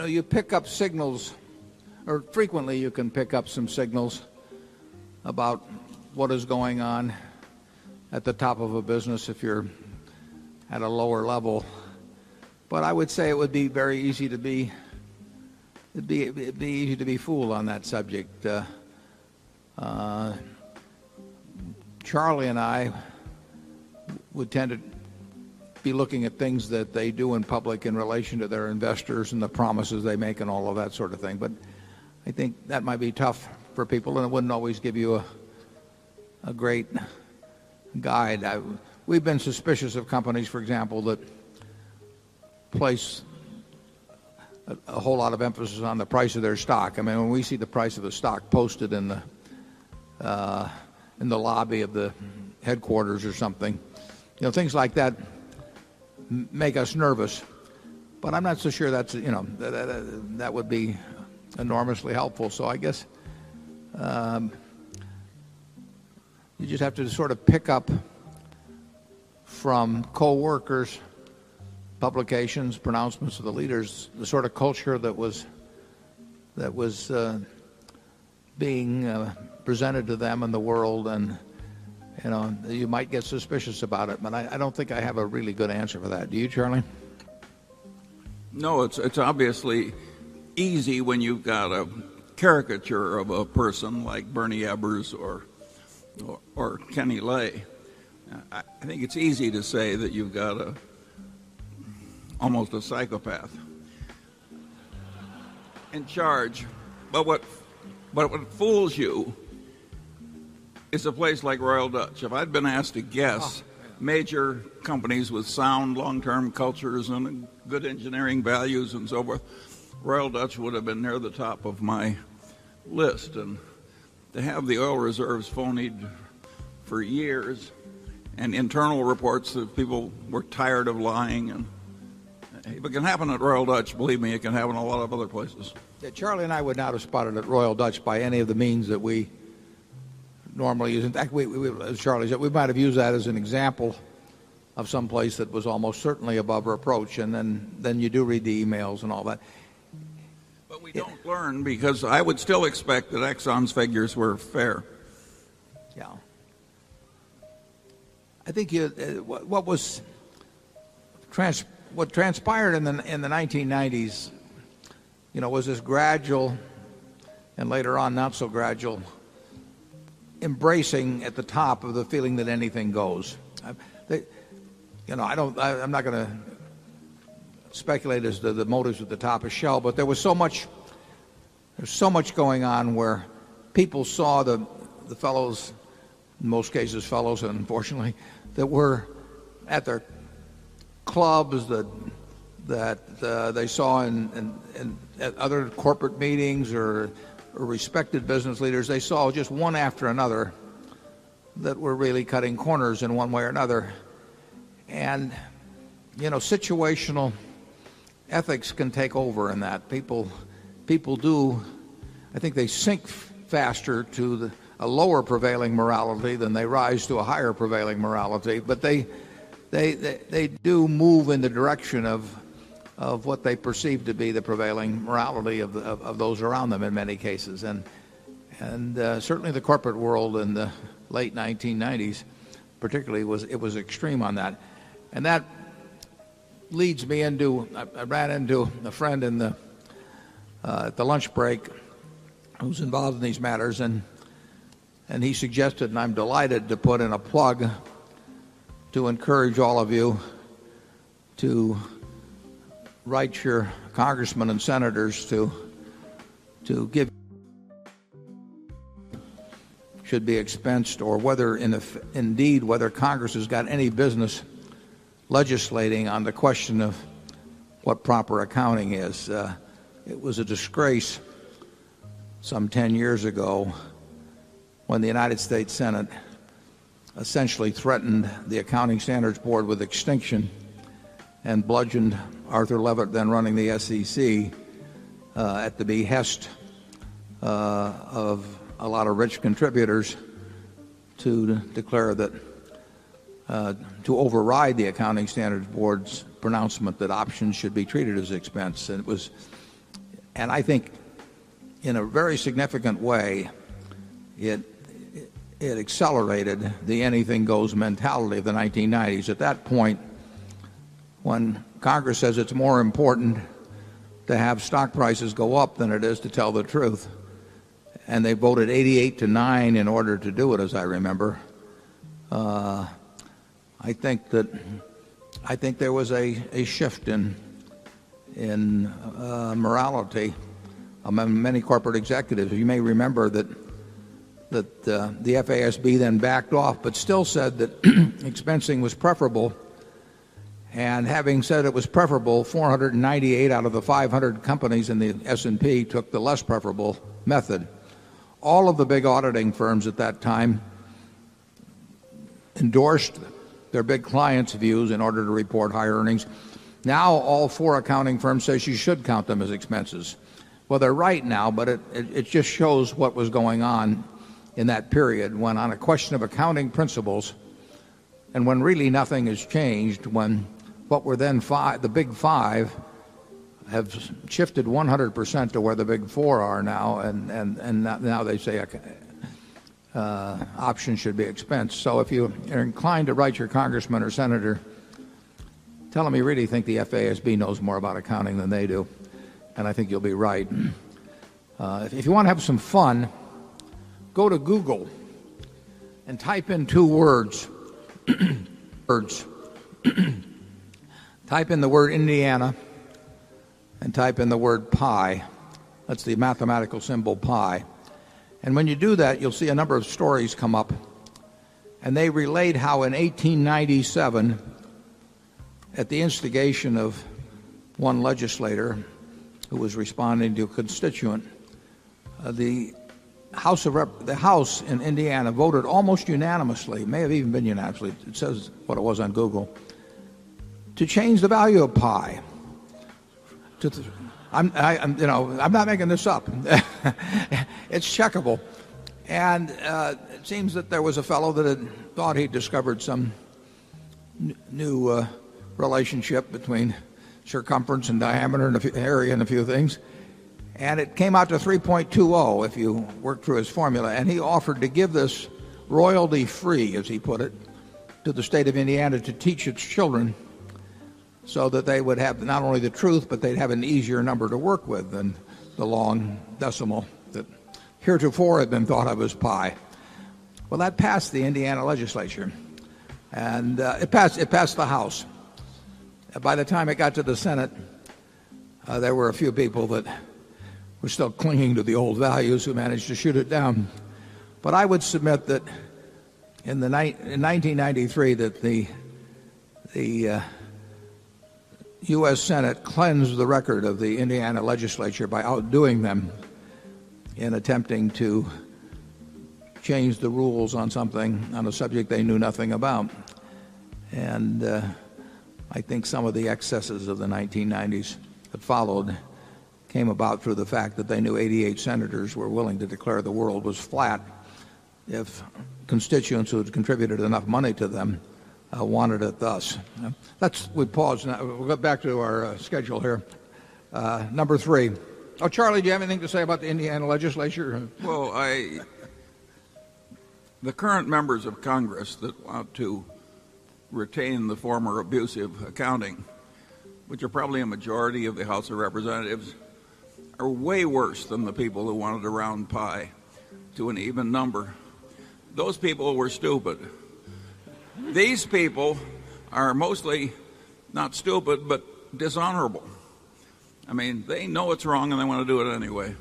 you pick up signals, or frequently you can pick up some signals about what is going on at the top of a business if you're at a lower level. But I would say it would be very easy to be easy to be fooled on that subject. Charlie and I would tend to be looking at things that they do in public in relation to their investors and the promises they make and all of that sort of thing. But I think that might be tough for people, and it wouldn't always give you a great guide. We've been suspicious of companies, for example, that place a whole lot of emphasis on the price of their stock. I mean, when we see the price of the stock posted in the lobby of the headquarters or something, things like that make us nervous. But I'm not so sure that's, that would be enormously helpful. So I guess you just have to sort of pick up from co-workers, publications, pronouncements of the leaders, the sort of culture that was being presented to them in the world, and you might get suspicious about it. But I don't think I have a really good answer for that. Do you, Charlie? No, it's obviously easy when you've got a caricature of a person like Bernie Ebbers or Kenny Lay. I think it's easy to say that you've got almost a psychopath in charge. But what fools you is a place like Royal Dutch. If I'd been asked to guess major companies with sound long-term cultures and good engineering values and so forth, Royal Dutch would have been near the top of my list. And to have the oil reserves phonied for years and internal reports that people were tired of lying, and if it can happen at Royal Dutch, believe me, it can happen a lot of other places. Yeah, Charlie and I would not have spotted at Royal Dutch by any of the means that we normally use. In fact, as Charlie said, we might have used that as an example of some place that was almost certainly above reproach, and then you do read the emails and all that. But we don't learn, because I would still expect that Exxon's figures were fair. Yeah. I think what transpired in the 1990s, was this gradual, and later on not so gradual, embracing at the top of the feeling that anything goes. I'm not going to speculate as to the motives at the top of Shell, but there's so much going on where people saw the fellows, in most cases fellows, unfortunately, that were at their clubs, that they saw at other corporate meetings or respected business leaders. They saw just one after another that were really cutting corners in one way or another. And situational ethics can take over in that. People do, I think they sink faster to a lower prevailing morality than they rise to a higher prevailing morality, but they do move in the direction of what they perceive to be the prevailing morality of those around them in many cases. And certainly the corporate world in the late 1990s particularly was extreme on that. And that leads me I ran into a friend at the lunch break who's involved in these matters, and he suggested, and I'm delighted to put in a plug to encourage all of you to write your congressmen and senators to give should be expensed, or whether indeed whether Congress has got any business legislating on the question of what proper accounting is. It was a disgrace some 10 years ago when the United States Senate essentially threatened the Accounting Standards Board with extinction and bludgeoned Arthur Levitt, then running the SEC, at the behest of a lot of rich contributors, to declare that to override the Accounting Standards Board's pronouncement that options should be treated as expense. And And I think in a very significant way, it accelerated the anything goes mentality of the 1990s. At that point, when Congress says it's more important to have stock prices go up than it is to tell the truth, and they voted 88-9 in order to do it, as I remember, I think there was a shift in morality among many corporate executives. You may remember that the FASB then backed off, but still said that expensing was preferable. And having said it was preferable, 498 out of the 500 companies in the S&P took the less preferable method. All of the big auditing firms at that time endorsed their big clients' views in order to report higher earnings. Now all 4 accounting firms say you should count them as expenses. Well, they're right now, but it just shows what was going on in that period when, on a question of accounting principles, and when really nothing has changed, when what were then the big 5 have shifted 100% to where the big 4 are now, and now they say options should be expensed. So if you are inclined to write your congressman or senator, tell them you really think the FASB knows more about accounting than they do, and I think you'll be right. If you want to have some fun, go to Google and type in 2 words. Type in the word Indiana and type in the word pi. That's the mathematical symbol pi. And when you do that, you'll see a number of stories come up. And they relate how in 1897, at the instigation of one legislator who was responding to a constituent, the House in Indiana voted almost unanimously, may have even been unanimously, it says what it was on Google, to change the value of pi. I'm not making this up. It's checkable. And it seems that there was a fellow that had thought he'd discovered some new relationship between circumference and diameter and area and a few things. And it came out to 3.20 if you work through his formula. And he offered to give this royalty-free, as he put it, to the state of Indiana to teach its children so that they would have not only the truth, but they'd have an easier number to work with than the long decimal that heretofore had been thought of as pi. Well, that passed the Indiana legislature, and it passed the House. By the time it got to the Senate, there were a few people that were still clinging to the old values who managed to shoot it down. But I would submit that in 1993 that the U.S. Senate cleansed the record of the Indiana legislature by outdoing them in attempting to change the rules on a subject they knew nothing about. And I think some of the excesses of the 1990s that followed came about through the fact that they knew 88 senators were willing to declare the world was flat if constituents who had contributed enough money to them wanted it thus. We pause now. We'll get back to our schedule here. Number 3. Oh, Charlie, do you have anything to say about the Indiana legislature? Well, the current members of Congress that want to retain the former abusive accounting, which are probably a majority of the House of Representatives, are way worse than the people who wanted to round pi to an even number. Those people were stupid. These people are mostly not stupid, but dishonorable. I mean, they know it's wrong and they want to do it anyway.